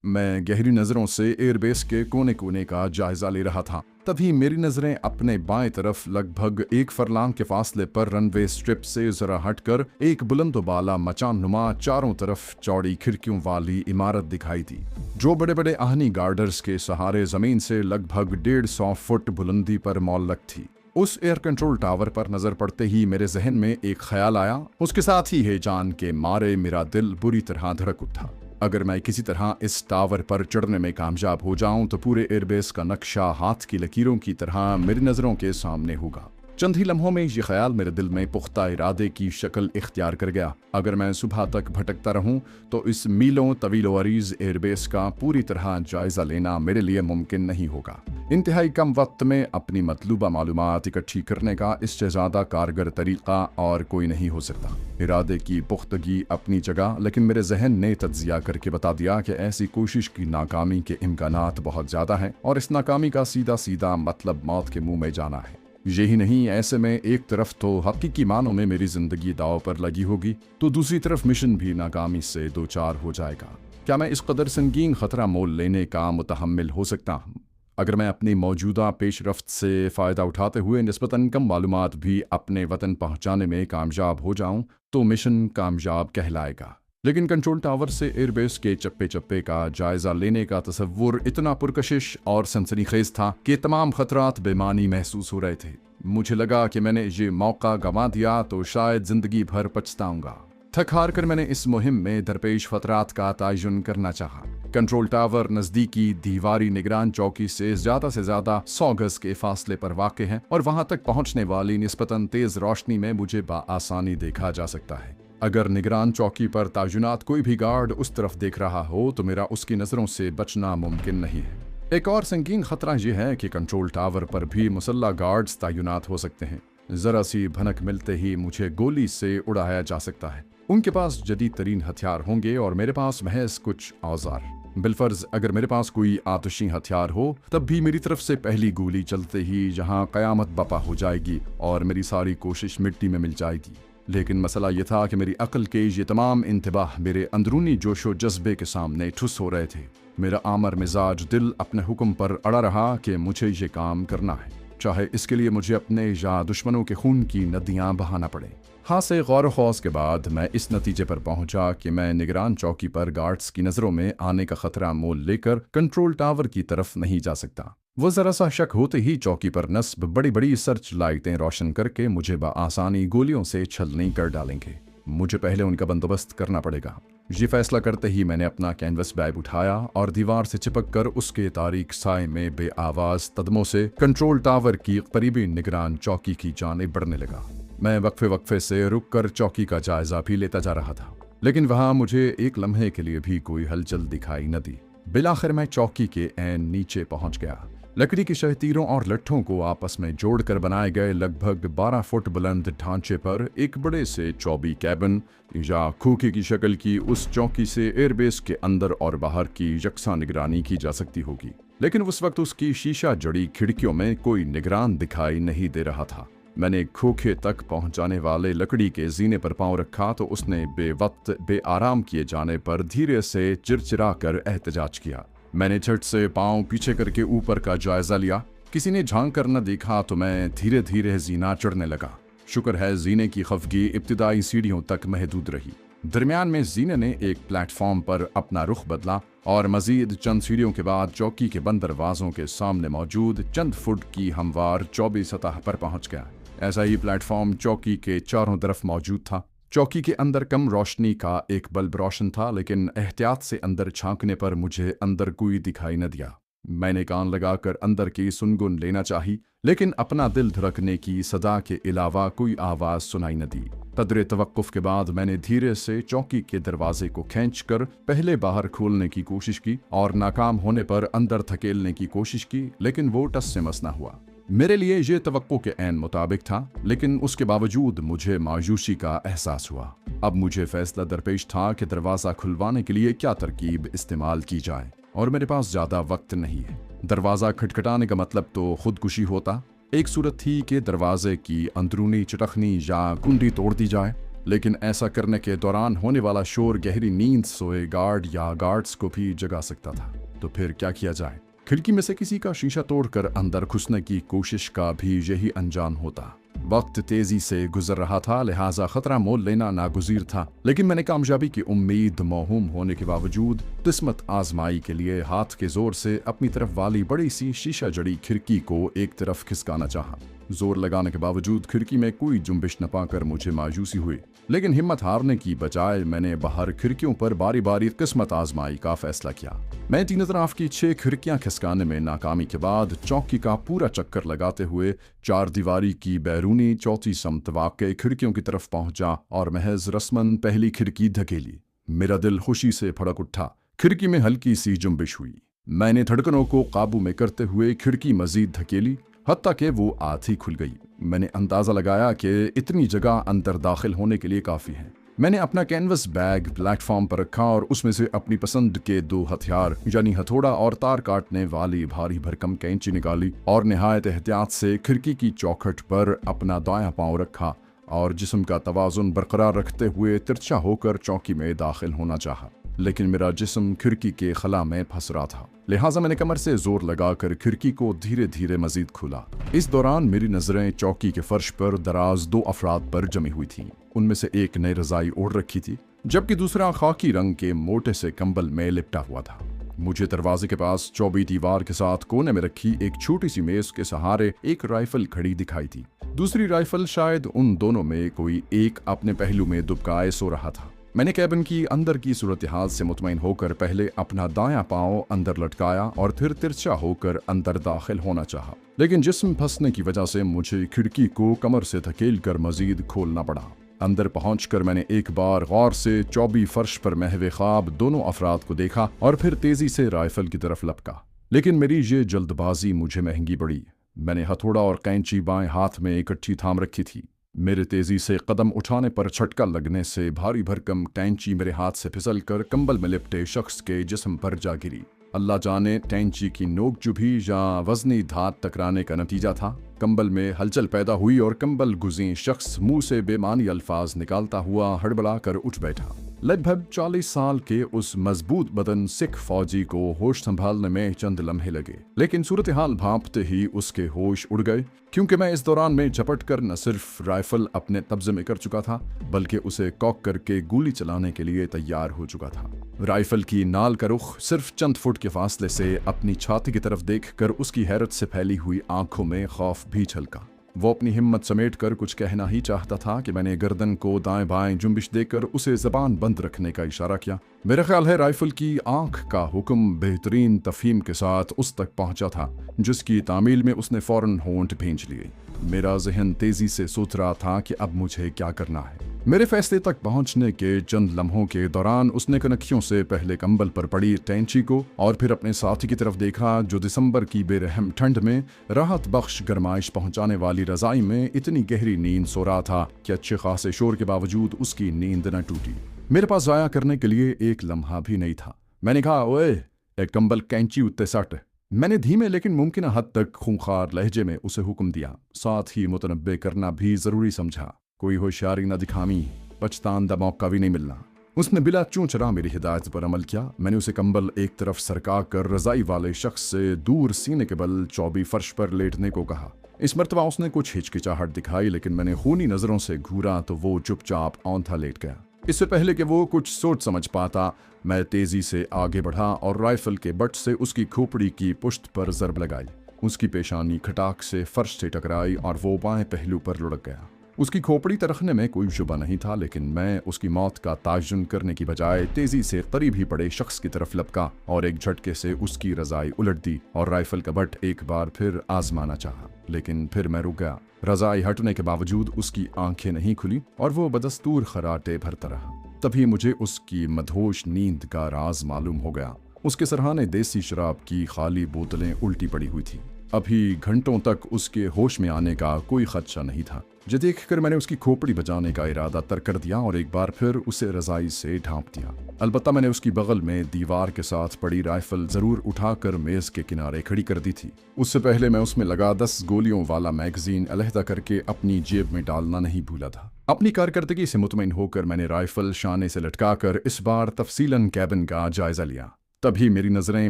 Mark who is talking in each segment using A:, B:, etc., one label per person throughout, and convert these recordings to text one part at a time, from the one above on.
A: मैं गहरी नजरों से एयरबेस के कोने कोने का जायजा ले रहा था। तभी मेरी नजरें अपने बाएं तरफ लगभग 1 फरलांग के फासले पर रनवे स्ट्रिप से जरा हटकर एक बुलंदोबाला मचान नुमा चारों तरफ चौड़ी खिड़कियों वाली इमारत दिखाई दी, जो बड़े बड़े आहनी गार्डर्स के सहारे जमीन से लगभग 150 फुट बुलंदी पर मौलक थी। उस एयर कंट्रोल टावर पर नजर पड़ते ही मेरे जहन में एक ख्याल आया। उसके साथ ही हिजान के मारे मेरा दिल बुरी तरह धड़क उठा। अगर मैं किसी तरह इस टावर पर चढ़ने में कामयाब हो जाऊं तो पूरे एयरबेस का नक्शा हाथ की लकीरों की तरह मेरी नजरों के सामने होगा। चंद ही लम्हों में ये ख्याल मेरे दिल में पुख्ता इरादे की शक्ल इख्तियार कर गया। अगर मैं सुबह तक भटकता रहूं तो इस मीलों तवीलो अरीज एयरबेस का पूरी तरह जायजा लेना मेरे लिए मुमकिन नहीं होगा। इंतहाई कम वक्त में अपनी मतलूबा मालूमात इकट्ठी करने का इससे ज़्यादा कारगर तरीका और कोई नहीं हो सकता। इरादे की पुख्तगी अपनी जगह, लेकिन मेरे जहन ने तज्जिया करके बता दिया कि ऐसी कोशिश की नाकामी के इम्कानात बहुत ज़्यादा हैं और इस नाकामी का सीधा सीधा मतलब मौत के मुंह में जाना है। यही नहीं, ऐसे में एक तरफ तो हकीकी मानों में मेरी जिंदगी दाव पर लगी होगी तो दूसरी तरफ मिशन भी नाकामी से दो चार हो जाएगा। क्या मैं इस कदर संगीन खतरा मोल लेने का मुतहम्मिल हो सकता हूँ? अगर मैं अपनी मौजूदा पेशरफ्त से फ़ायदा उठाते हुए निस्बतन कम मालूमात भी अपने वतन पहुँचाने में कामयाब हो जाऊँ तो मिशन कामयाब कहलाएगा। लेकिन कंट्रोल टावर से एयरबेस के चप्पे चप्पे का जायजा लेने का तसव्वुर इतना पुरकशिश और सनसनीखेज था कि तमाम खतरात बेमानी महसूस हो रहे थे। मुझे लगा कि मैंने ये मौका गंवा दिया तो शायद जिंदगी भर पछताऊंगा। थक हार कर मैंने इस मुहिम में दरपेश खतरात का तयन करना चाहा। कंट्रोल टावर नजदीकी दीवारी निगरान चौकी से ज्यादा 100 गज के फासले पर वाक़ है और वहां तक पहुंचने वाली निस्बतन तेज रोशनी में मुझे बआसानी देखा जा सकता है। अगर निगरान चौकी पर तैनात कोई भी गार्ड उस तरफ देख रहा हो तो मेरा उसकी नजरों से बचना मुमकिन नहीं है। एक और संगीन खतरा यह है कि कंट्रोल टावर पर भी मुसल्ला गार्ड्स तैनात हो सकते हैं। जरा सी भनक मिलते ही मुझे गोली से उड़ाया जा सकता है। उनके पास जदीद तरीन हथियार होंगे और मेरे पास महज कुछ औजार। बिलफर्ज अगर मेरे पास कोई आतिशी हथियार हो तब भी मेरी तरफ से पहली गोली चलते ही जहां कयामत बपा हो जाएगी और मेरी सारी कोशिश मिट्टी में मिल जाएगी। लेकिन मसला ये था कि मेरी अक्ल के ये तमाम इंतबाह मेरे अंदरूनी जोशो जज्बे के सामने ठुस हो रहे थे। मेरा आमर मिजाज दिल अपने हुक्म पर अड़ा रहा कि मुझे ये काम करना है, चाहे इसके लिए मुझे अपने या दुश्मनों के खून की नदियां बहाना पड़े। हाँ से गौर खौस के बाद मैं इस नतीजे पर पहुंचा कि मैं निगरान चौकी पर गार्ड्स की नज़रों में आने का खतरा मोल लेकर कंट्रोल टावर की तरफ नहीं जा सकता। वो जरा सा शक होते ही चौकी पर नस्ब बड़ी बड़ी सर्च लाइटें रोशन करके मुझे बआसानी गोलियों से छलनी कर डालेंगे। मुझे पहले उनका बंदोबस्त करना पड़ेगा। ये फैसला करते ही मैंने अपना कैनवस बैग उठाया और दीवार से चिपक कर उसके तारीक साए में बेआवाज कदमों से कंट्रोल टावर की करीबी निगरान चौकी की जानिब बढ़ने लगा। मैं वक्फे वक्फे से रुक कर चौकी का जायजा भी लेता जा रहा था, लेकिन वहां मुझे एक लम्हे के लिए भी कोई हलचल दिखाई न दी। बिलाखिर मैं चौकी के ऐन नीचे पहुंच गया। लकड़ी की शहतीरों और लट्ठों को आपस में जोड़कर बनाए गए लगभग 12 फुट बुलंद ढांचे पर एक बड़े से चौबी कैबिन या खोखे की शक्ल की उस चौकी से एयरबेस के अंदर और बाहर की यकसा निगरानी की जा सकती होगी। लेकिन उस वक्त उसकी शीशा जड़ी खिड़कियों में कोई निगरान दिखाई नहीं दे रहा था। मैंने खोखे तक पहुंचाने वाले लकड़ी के जीने पर पांव रखा तो उसने बेवक्त बेआराम किए जाने पर धीरे से चिरचिरा कर एहतजाज किया। मैंने झट से पांव पीछे करके ऊपर का जायजा लिया। किसी ने झांक कर न देखा तो मैं धीरे धीरे जीना चढ़ने लगा। शुक्र है जीने की खफगी इब्तिदाई सीढ़ियों तक महदूद रही। दरमियान में जीने ने एक प्लेटफॉर्म पर अपना रुख बदला और मजीद चंद सीढ़ियों के बाद चौकी के बंद दरवाजों के सामने मौजूद चंद फुट की हमवार चौबी सतह पर पहुंच गया। ऐसा ही प्लेटफॉर्म चौकी के चारों तरफ मौजूद था। चौकी के अंदर कम रोशनी का एक बल्ब रोशन था, लेकिन एहतियात से अंदर झांकने पर मुझे अंदर कोई दिखाई न दिया। मैंने कान लगाकर अंदर की सुनगुन लेना चाही, लेकिन अपना दिल धड़कने की सदा के अलावा कोई आवाज सुनाई न दी। कदरे तवक्कुफ के बाद मैंने धीरे से चौकी के दरवाजे को खींचकर पहले बाहर खोलने की कोशिश की और नाकाम होने पर अंदर धकेलने की कोशिश की, लेकिन वो टस से मस न हुआ। मेरे लिए ये तवक्को के ऐन मुताबिक था, लेकिन उसके बावजूद मुझे मायूसी का एहसास हुआ। अब मुझे फैसला दरपेश था कि दरवाज़ा खुलवाने के लिए क्या तरकीब इस्तेमाल की जाए, और मेरे पास ज़्यादा वक्त नहीं है। दरवाज़ा खटखटाने का मतलब तो खुदकुशी होता। एक सूरत थी कि दरवाजे की अंदरूनी चटखनी या कुंडी तोड़ दी जाए, लेकिन ऐसा करने के दौरान होने वाला शोर गहरी नींद सोए गार्ड या गार्ड्स को भी जगा सकता था। तो फिर क्या किया जाए? खिड़की में से किसी का शीशा तोड़कर अंदर घुसने की कोशिश का भी यही अंजाम होता। वक्त तेजी से गुजर रहा था, लिहाजा खतरा मोल लेना नागुज़ीर था, लेकिन मैंने कामयाबी की उम्मीद मौहूम होने के बावजूद किस्मत आजमाई के लिए हाथ के जोर से अपनी तरफ वाली बड़ी सी शीशा जड़ी खिड़की को एक तरफ खिसकाना चाहा। जोर लगाने के बावजूद खिड़की में कोई जुम्बिश न पाकर मुझे मायूसी हुई, लेकिन हिम्मत हारने की बजाय मैंने बाहर खिड़कियों पर बारी बारी किस्मत आजमाई का फैसला किया। मैं तीन तरफ की 6 खिड़कियां खिसकाने में नाकामी के बाद चौकी का पूरा चक्कर लगाते हुए 4 दीवारी की बैरूनी चौथी समत वाक़ई खिड़कियों की तरफ पहुंचा और महज रस्मन पहली खिड़की धकेली। मेरा दिल खुशी से फड़क उठा। खिड़की में हल्की सी जुम्बिश हुई। मैंने धड़कनों को काबू में करते हुए खिड़की मजीद धकेली, हत्ता कि वो आधी खुल गई। मैंने अंदाजा लगाया कि इतनी जगह अंदर दाखिल होने के लिए काफ़ी है। मैंने अपना कैनवस बैग प्लेटफॉर्म पर रखा और उसमें से अपनी पसंद के 2 हथियार यानी हथौड़ा और तार काटने वाली भारी भरकम कैंची निकाली और निहायत एहतियात से खिड़की की चौखट पर अपना दायां पांव रखा और जिस्म का तवाजुन बरकरार रखते हुए तिरछा होकर चौकी में दाखिल होना चाहा, लेकिन मेरा जिस्म खिड़की के खला में फंस रहा था। लिहाजा मैंने कमर से जोर लगाकर खिड़की को धीरे धीरे मजीद खोला। इस दौरान मेरी नजरें चौकी के फर्श पर दराज 2 अफराद पर जमी हुई थीं। उनमें से एक नई रजाई ओढ़ रखी थी, जबकि दूसरा खाकी रंग के मोटे से कंबल में लिपटा हुआ था। मुझे दरवाजे के पास चौबी दीवार के साथ कोने में रखी एक छोटी सी मेज के सहारे एक राइफल खड़ी दिखाई थी। दूसरी राइफल शायद उन दोनों में कोई एक अपने पहलू में दुबकाए सो रहा था। मैंने कैबिन की अंदर की सूरत हाल से मुतमईन होकर पहले अपना दायां पांव अंदर लटकाया और फिर तिरछा होकर अंदर दाखिल होना चाहा, लेकिन जिस्म फंसने की वजह से मुझे खिड़की को कमर से धकेल कर मजीद खोलना पड़ा। अंदर पहुंचकर मैंने एक बार गौर से चौबी फर्श पर महवे ख्वाब दोनों अफराद को देखा और फिर तेजी से राइफल की तरफ लपका, लेकिन मेरी ये जल्दबाजी मुझे महंगी पड़ी। मैंने हथौड़ा और कैंची बाएं हाथ में इकट्ठी थाम रखी थी। मेरे तेजी से कदम उठाने पर झटका लगने से भारी भरकम कैंची मेरे हाथ से फिसलकर कंबल में लिपटे शख्स के जिस्म पर जा गिरी। अल्लाह जाने कैंची की नोक चुभी या वजनी धात टकराने का नतीजा था। कंबल में हलचल पैदा हुई और कंबल गुज़ी शख्स मुंह से बेमानी अल्फाज निकालता हुआ हड़बड़ा कर उठ बैठा। लगभग 40 साल के उस मजबूत बदन सिख फौजी को होश संभालने में चंद लम्हे लगे, लेकिन सूरत हाल भांपते ही उसके होश उड़ गए, क्योंकि मैं इस दौरान में झपट कर न सिर्फ राइफल अपने कब्जे में कर चुका था, बल्कि उसे कॉक करके गोली चलाने के लिए तैयार हो चुका था। राइफल की नाल का रुख सिर्फ चंद फुट के फासले से अपनी छाती की तरफ देखकर उसकी हैरत से फैली हुई आंखों में खौफ भी झलका। वो अपनी हिम्मत समेट कर कुछ कहना ही चाहता था कि मैंने गर्दन को दाएं बाएं जुम्बिश देकर उसे जबान बंद रखने का इशारा किया। मेरा ख्याल है राइफल की आंख का हुक्म बेहतरीन तफहीम के साथ उस तक पहुंचा था, जिसकी तामील में उसने फौरन होंठ भींच लिए। मेरा जहन तेजी से सोच रहा था कि अब मुझे क्या करना है। मेरे फैसले तक पहुंचने के चंद लम्हों के दौरान उसने कनखियों से पहले कंबल पर पड़ी टैंची को और फिर अपने साथी की तरफ देखा, जो दिसंबर की बेरहम ठंड में राहत बख्श गरमाइश पहुंचाने वाली रजाई में इतनी गहरी नींद सो रहा था कि अच्छे खासे शोर के बावजूद उसकी नींद न टूटी। मेरे पास जाया करने के लिए एक लम्हा भी नहीं था। मैंने कहा, ओए एक कंबल कैंची उत्ते सट। मैंने धीमे लेकिन मुमकिन हद तक खूंखार लहजे में उसे हुक्म दिया, साथ ही मुतनब्बे करना भी जरूरी समझा। कोई होशियारी न दिखामी, पछतान दा मौका भी नहीं मिलना। उसने बिला चूं चरा मेरी हिदायत पर अमल किया। मैंने उसे कंबल एक तरफ सरका कर रजाई वाले शख्स से दूर सीने के बल चौबी फर्श पर लेटने को कहा। इस मर्तबा उसने कुछ हिचकिचाहट दिखाई, लेकिन मैंने खूनी नजरों से घूरा तो वो चुपचाप औंधा लेट गया। इससे पहले कि वो कुछ सोच समझ पाता, मैं तेजी से आगे बढ़ा और राइफल के बट से उसकी खोपड़ी की पुश्त पर जरब लगाई। उसकी पेशानी खटाक से फर्श से टकराई और वो बाएं पहलू पर लुढ़क गया। उसकी खोपड़ी तरखने में कोई शुबा नहीं था, लेकिन मैं उसकी मौत का ताजुन करने की बजाय तेजी से करीब ही पड़े शख्स की तरफ लपका और एक झटके से उसकी रजाई उलट दी और राइफल का बट एक बार फिर आजमाना चाहा, लेकिन फिर मैं रुक गया। रजाई हटने के बावजूद उसकी आंखें नहीं खुली और वो बदस्तूर खराटे भरता रहा। तभी मुझे उसकी मदहोश नींद का राज मालूम हो गया। उसके सरहाने देसी शराब की खाली बोतलें उल्टी पड़ी हुई थी। अभी घंटों तक उसके होश में आने का कोई खदशा नहीं था। ये देखकर मैंने उसकी खोपड़ी बजाने का इरादा तर्क कर दिया और एक बार फिर उसे रजाई से ढांप दिया। अलबत्ता मैंने उसकी बगल में दीवार के साथ पड़ी राइफल जरूर उठाकर मेज के किनारे खड़ी कर दी थी। उससे पहले मैं उसमें लगा 10 गोलियों वाला मैगजीन अलहदा करके अपनी जेब में डालना नहीं भूला था। अपनी कारकर्दगी से मुतमईन होकर मैंने राइफल शाने से लटकाकर इस बार तफसीलन कैबिन का जायजा लिया। तभी मेरी नजरें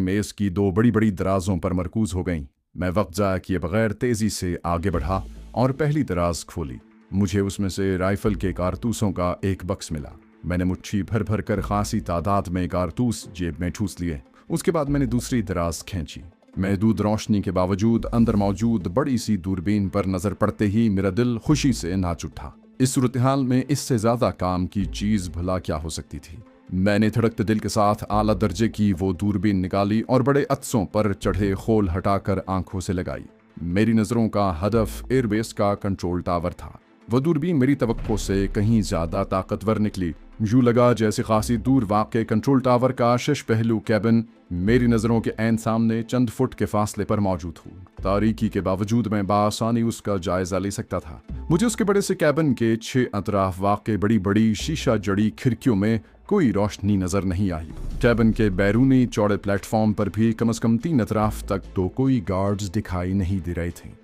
A: मेज की 2 बड़ी बड़ी दराजों पर मरकूज हो गईं। मैं वक्त जाया किए बगैर तेजी से आगे बढ़ा और पहली दराज खोली। मुझे उसमें से राइफल के कारतूसों का एक बक्स मिला। मैंने मुट्ठी भर भर कर खासी तादाद में कारतूस जेब में ठूस लिए। उसके बाद मैंने दूसरी दराज खींची। महदूद रोशनी के बावजूद अंदर मौजूद बड़ी सी दूरबीन पर नजर पड़ते ही मेरा दिल खुशी से नाच उठा। इस सूरत हाल में इससे ज्यादा काम की चीज भला क्या हो सकती थी। मैंने धड़कते दिल के साथ आला दर्जे की वो दूरबीन निकाली और बड़े अत्सों पर चढ़े खोल हटाकर आंखों से लगाई। मेरी नजरों का हदफ एयरबेस का कंट्रोल टावर था। वो दूरबीन मेरी तवक्को से कहीं ज्यादा ताकतवर निकली। यूं लगा जैसे खासी दूर वाक़े कंट्रोल टावर का शश पहलू कैबिन मेरी नजरों के ऐन सामने चंद फुट के फासले पर मौजूद हो। तारीकी के बावजूद मैं बासानी उसका जायजा ले सकता था। मुझे उसके बड़े से कैबिन के 6 अतराफ वाक़े बड़ी बड़ी शीशा जड़ी खिड़कियों में कोई रोशनी नजर नहीं आई। कैबिन के बैरूनी चौड़े प्लेटफॉर्म पर भी कम से कम 3 अतराफ तक तो कोई गार्ड्स दिखाई नहीं दे रहे थे।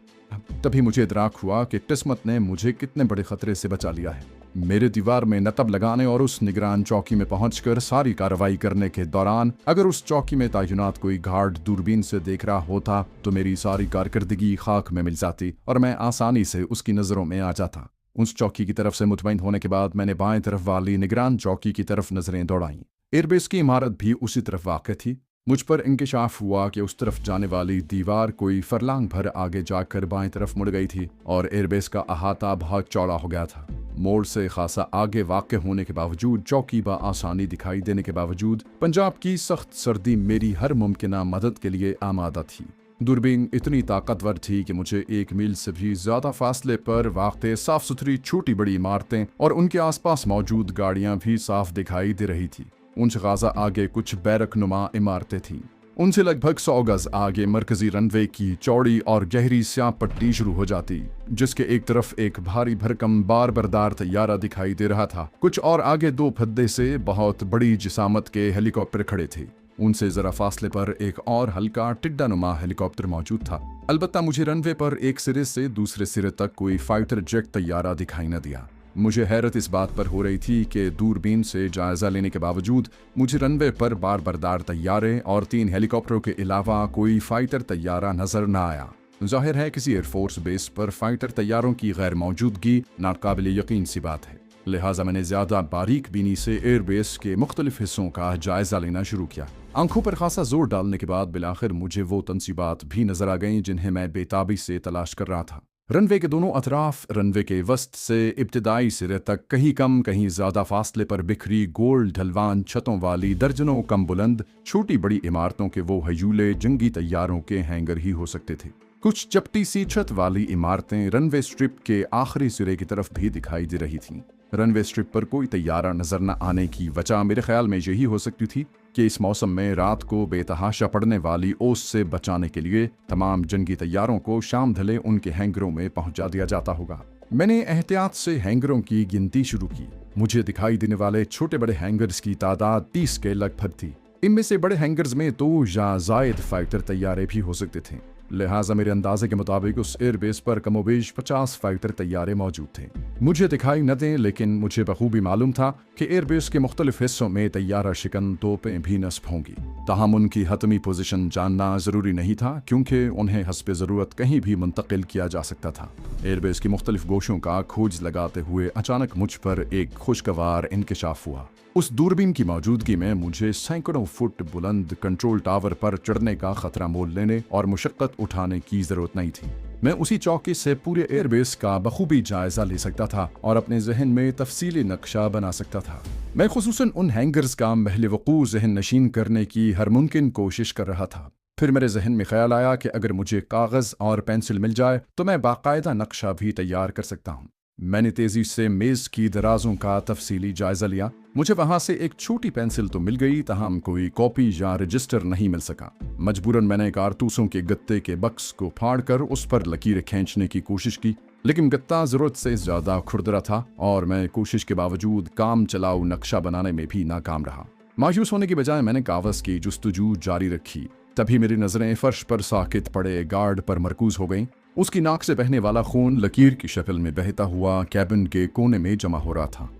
A: तभी मुझे इदराक हुआ कि किस्मत ने मुझे कितने बड़े खतरे से बचा लिया है। मेरे दीवार में नतब लगाने और उस निगरान चौकी में पहुंचकर सारी कार्रवाई करने के दौरान अगर उस चौकी में तैनात कोई गार्ड दूरबीन से देख रहा होता तो मेरी सारी कारकर्दगी खाक में मिल जाती और मैं आसानी से उसकी नजरों में आ जाता। उस चौकी की तरफ से मुतमईन होने के बाद मैंने बाएं तरफ वाली निगरान चौकी की तरफ नजरें दौड़ाईं। एयरबेस की इमारत भी उसी तरफ वाक़ थी। मुझ पर इंकिशाफ हुआ कि उस तरफ जाने वाली दीवार कोई फरलांग भर आगे जाकर बाएं तरफ मुड़ गई थी और एयरबेस का अहाता बहुत चौड़ा हो गया था। मोड़ से खासा आगे वाक़ होने के बावजूद, चौकी आसानी दिखाई देने के बावजूद, पंजाब की सख्त सर्दी मेरी हर मुमकिना मदद के लिए आमादा थी। दूरबीन इतनी ताकतवर थी कि मुझे 1 मील से भी ज्यादा फासले पर वाक़ साफ सुथरी छोटी बड़ी इमारतें और उनके आसपास मौजूद गाड़ियां भी साफ दिखाई दे रही थी। उनसे खासा आगे कुछ बैरकनुमा इमारतें थीं। उनसे लगभग 100 गज आगे मरकजी रनवे की चौड़ी और गहरी स्याह पट्टी शुरू हो जाती, जिसके एक तरफ एक भारी भरकम बार बरदार तैयारा दिखाई दे रहा था। कुछ और आगे 2 फद्दे से बहुत बड़ी जिसामत के हेलीकॉप्टर खड़े थे। उनसे जरा फासले पर एक और हल्का टिड्डानुमा हेलीकॉप्टर मौजूद था। अलबत्ता मुझे रनवे पर एक सिरे से दूसरे सिरे तक कोई फाइटर जेट तैयारा दिखाई न दिया। मुझे हैरत इस बात पर हो रही थी कि दूरबीन से जायजा लेने के बावजूद मुझे रनवे पर बार बरदार तैयारे और 3 हेलीकॉप्टरों के अलावा कोई फाइटर तैयारा नजर न आया। जाहिर है किसी एयरफोर्स बेस पर फाइटर तैयारों की गैर मौजूदगी नाकाबिल यकीन सी बात है। लिहाजा मैंने ज्यादा बारीक बीनी से एयरबेस के मुख्तलिफ हिस्सों का जायजा लेना शुरू किया। आंखों पर खासा जोर डालने के बाद बिलाखिर मुझे वो तंसीबात भी नजर आ गईं जिन्हें मैं बेताबी से तलाश कर रहा था। रनवे के दोनों अतराफ, रनवे के वस्त से इब्तिदाई सिरे तक कहीं कम कहीं ज्यादा फासले पर बिखरी गोल ढलवान छतों वाली दर्जनों कम बुलंद छोटी बड़ी इमारतों के वो हयूले जंगी तैयारों के हैंगर ही हो सकते थे। कुछ चपटी सी छत वाली इमारतें रनवे स्ट्रिप के आखिरी सिरे की तरफ भी दिखाई दे रही थीं। रनवे स्ट्रिप पर कोई तैयारा नजर न आने की वजह मेरे ख्याल में यही हो सकती थी कि इस मौसम में रात को बेतहाशा पड़ने वाली ओस से बचाने के लिए तमाम जंगी तैयारों को शाम ढले उनके हैंगरों में पहुंचा दिया जाता होगा। मैंने एहतियात से हैंगरों की गिनती शुरू की। मुझे दिखाई देने वाले छोटे बड़े हैंगर्स की तादाद 30 के लगभग थी। इनमें से बड़े हैंगर्स में 2 या जायद फाइटर तैयारे भी हो सकते थे। लिहाजा मेरे अंदाजे के मुताबिक उस एयरबेस पर कमोबेश 50 फाइटर तैयारे मौजूद थे। मुझे दिखाई न दें, लेकिन मुझे बखूबी मालूम था कि एयरबेस के मुख्तलिफ हिस्सों में तैयारा शिकन तोपें भी नस्ब होंगी। ताहम उनकी हतमी पोजीशन जानना जरूरी नहीं था, क्योंकि उन्हें हस्बे ज़रूरत कहीं भी मुंतकिल किया जा सकता था। एयरबेस की मुख्तलिफ गोशों का खोज लगाते हुए अचानक मुझ पर एक खुशगवार इंकिशाफ हुआ। उस दूरबीन की मौजूदगी में मुझे सैकड़ों फुट बुलंद कंट्रोल टावर पर चढ़ने का खतरा मोल लेने और मुशक्कत उठाने की जरूरत नहीं थी। मैं उसी चौकी से पूरे एयरबेस का बखूबी जायजा ले सकता था और अपने जहन में तफसीली नक्शा बना सकता था। मैं खुसूसन उन हैंगर्स का महल वकूअ जहन नशीन करने की हर मुमकिन कोशिश कर रहा था। फिर मेरे जहन में ख्याल आया कि अगर मुझे कागज और पेंसिल मिल जाए तो मैं बाकायदा नक्शा भी तैयार कर सकता हूँ। मैंने तेजी से मेज की दराजों का तफसीली जायजा लिया। मुझे वहां से एक छोटी पेंसिल तो मिल गई, तहम कोई कॉपी या रजिस्टर नहीं मिल सका। मजबूरन मैंने कारतूसों के गत्ते के बक्स को फाड़कर उस पर लकीरें खींचने की कोशिश की, लेकिन गत्ता जरूरत से ज्यादा खुरदरा था और मैं कोशिश के बावजूद काम चलाऊ नक्शा बनाने में भी नाकाम रहा। मायूस होने की बजाय मैंने कागज की जुस्तजू जारी रखी। तभी मेरी नजरें फर्श पर साकित पड़े गार्ड पर मरकूज हो गईं। उसकी नाक से बहने वाला खून लकीर की शक्ल में बहता हुआ कैबिन के कोने में जमा हो रहा था।